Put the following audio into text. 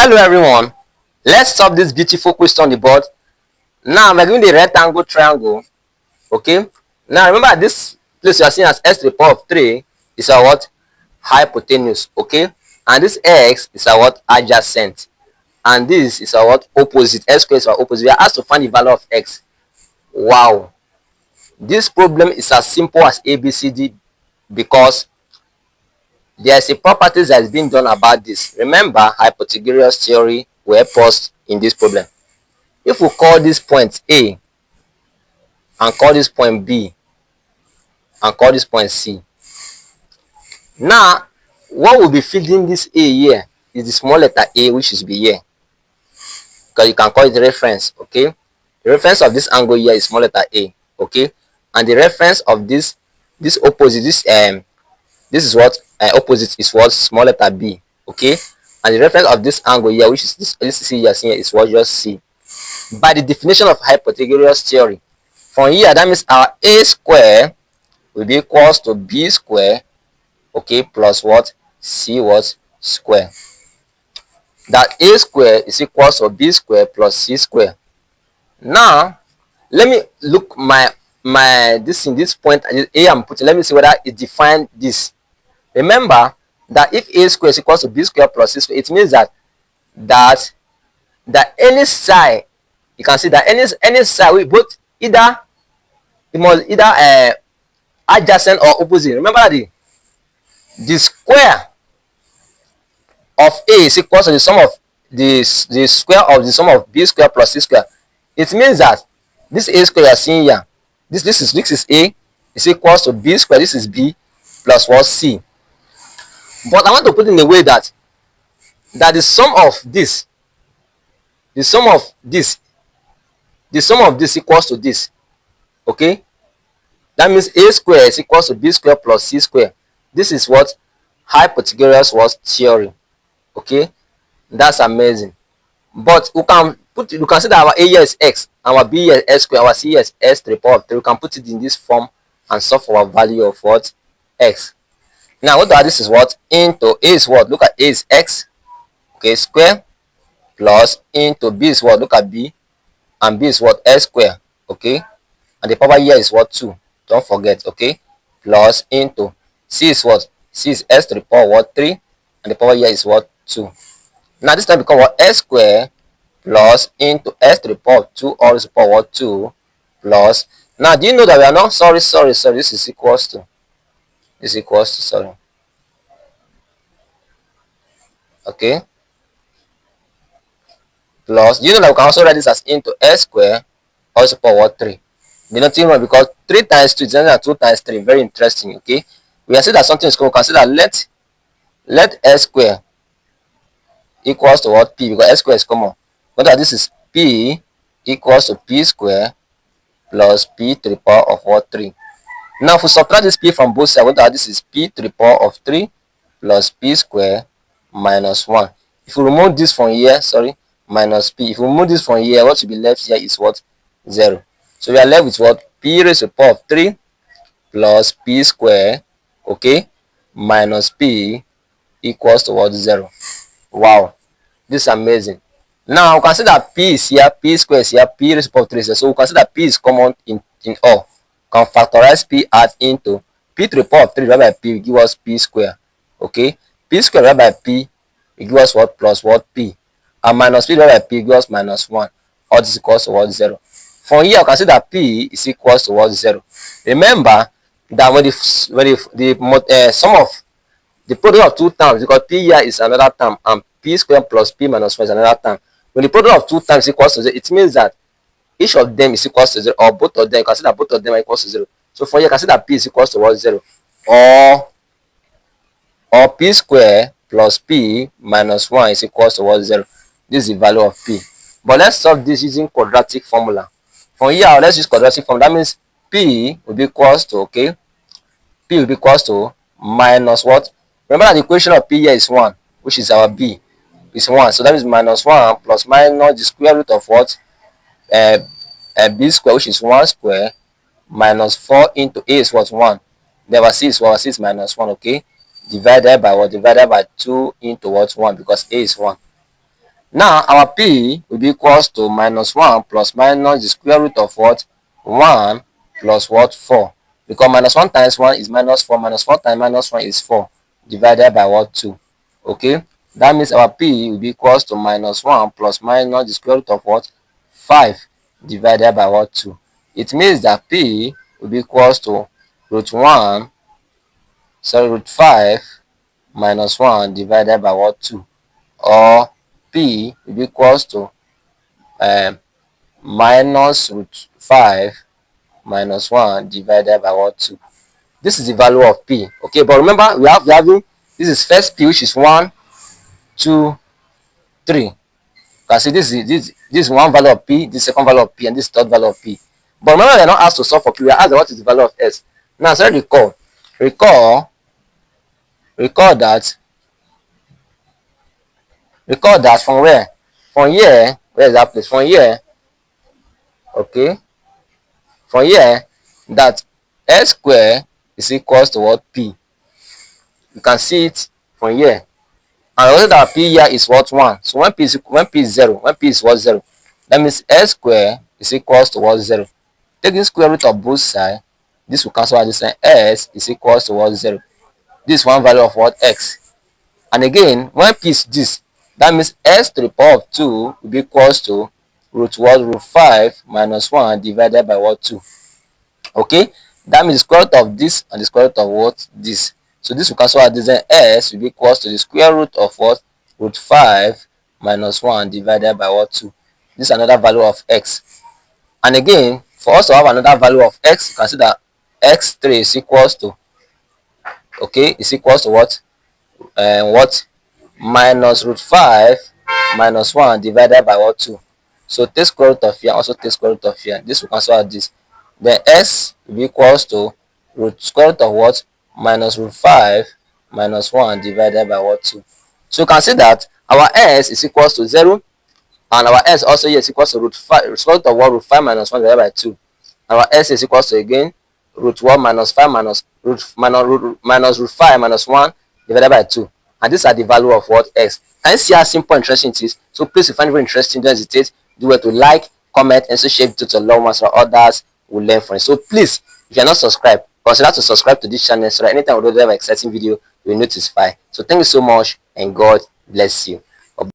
Hello everyone, let's solve this beautiful question on the board. Now we're doing the rectangle triangle. Okay, now remember this place you are seeing as x to the power of 3 is our what? Hypotenuse. Okay, and this x is our what? Adjacent, and this is our what? Opposite. X squared is our opposite. We are asked to find the value of x. Wow, this problem is as simple as ABCD because there's a properties that is being done about this. Remember, Pythagoras theory will help us in this problem. If we call this point A and call this point B and call this point C, now what will be feeding this A here is the small letter A, which is B here, because you can call it reference. Okay, the reference of this angle here is small letter A. Okay, and the reference of this opposite, this is what opposite is what? Small letter B. Okay, and the reference of this angle here, which is this C you are seeing, is what? Just C. By the definition of Pythagoras theory, from here that means our A square will be equals to B square, okay, plus what? C what? Square. That A square is equals to B square plus C square. Now let me look my this point A I'm putting, let me see whether it defines this. Remember that if A square is equals to B square plus C square, it means that any side, you can see that any side we both it must either adjacent or opposite. Remember that the square of A is equal to the sum of the square of the sum of B square plus C square. It means that this A square you are seeing here, this is A, is equals to B square, this is B, plus what? C. But I want to put in a way that the sum of this equals to this. Okay, that means A square is equals to B square plus C square. This is what Pythagoras was theory. Okay, that's amazing. But you can see that our A here is x, our B here is x square, our C here is x to the power of 3. We can put it in this form and solve for our value of what? X. Now what this is what? Into A is what? Look at A is x, okay, square, plus into B is what? Look at B, and B is what? S square. Okay, and the power here is what? 2. Don't forget. Okay, plus into C is what? C is S to the power of what? 3, and the power here is what? 2. Now this time become what? S square plus into S to the power of 2 all to the power of what? 2 plus. Now do you know that we are not sorry, this is equals to sorry. Okay, plus, do you know that we can also write this as into S square all to the power of what? 3. There's nothing wrong because 3 times 2 is greater than 2 times 3. Very interesting. Okay, we are saying that something is common. We can say that let S square equals to what? P, because S square is common. Note that this is P equals to P square plus P to the power of what? 3. Now if we subtract this P from both sides, note that this is P to the power of 3 plus P square minus 1. If we remove this from here, sorry, minus P. If we remove this from here, what should be left here is what? 0. So we are left with what? P raised to the power of 3 plus P square, okay, minus P equals to what? 0. Wow, this is amazing. Now we can see that P is here, P square is here, P raised to the power of 3 is here. So we can see that P is common in all. Can factorize P out into P to the power of 3 divided by P will give us P square. Okay, P square divided by P will give us what? Plus what? P, and minus P divided by P will give us minus 1. All this equals to what? 0. From here, you can see that P is equals to what? 0. Remember that when the sum of the product of two terms, because P here is another term and P square plus P minus 1 is another term. When the product of two terms is equals to 0, it means that each of them is equals to 0, or both of them. You can see that both of them are equals to 0. So for here, you can see that P is equals to what? 0, or P square plus P minus 1 is equals to what? 0. This is the value of P. But let's solve this using quadratic formula. From here, let's use quadratic formula. That means P will be equals to, okay, P will be equals to minus what? Remember that the equation of P here is 1, which is our B, is 1. So that is minus 1 plus minus the square root of what? B square, which is 1 square, minus 4 into A is what? 1. Then C is what? C is minus 1. Okay, divided by what? Divided by 2 into what? 1, because A is 1. Now our p will be equals to minus 1 plus minus the square root of what? 1 plus what? 4. Because minus 1 times 1 is minus 4, minus 4 times minus 1 is 4, divided by what? 2. Okay, that means our p will be equals to minus 1 plus minus the square root of what? 5, divided by what? 2. It means that p will be equals to root 5 minus 1 divided by what? 2. Or p will be equals to minus root 5 minus 1 divided by what? 2. This is the value of p. Okay, but remember we have having this is first p, which is 1, 2, 3. You can see this is one value of p, this second value of p, and this third value of p. But remember, we are not asked to solve for p, we are asked what is the value of s. Now, so recall that from where? From here, where is that place? From here, okay, from here, that s square is equals to what? P. You can see it from here. And also that p here is what? 1. So when p is 0, when p is what? 0, that means s square is equals to what? 0. Taking square root of both sides, this will cancel out this, and s is equals to what? 0. This one value of what? X. And again, when p is this, that means s to the power of 2 will be equals to root what? Root 5 minus 1 divided by what? 2. Okay, that means the square root of this and the square root of what? This. So this will cancel out this, and s will be equals to the square root of what? Root 5 minus 1 divided by what? 2. This is another value of x. And again, for us to have another value of x, you can see that x3 is equals to, okay, is equals to what? What? Minus root 5 minus 1 divided by what? 2. So take square root of here, also take square root of here. This will cancel out this. Then s will be equals to root square root of what? Minus root 5 minus 1 divided by what? 2. So you can see that our s is equals to 0, and our s also here is equals to root 5, square root of what? Root 5 minus 1 divided by 2. Our s is equals to again root 1 minus 5 minus root 5 minus 1 divided by 2. And these are the value of what? X. Can you see how simple and interesting it is? So please, if you find it very interesting, don't hesitate. Do it to like, comment, and so share it to loved ones or others will learn from it. So please, if you are not subscribed, consider to subscribe to this channel so that anytime we do have an exciting video, you will notify. So thank you so much, and God bless you.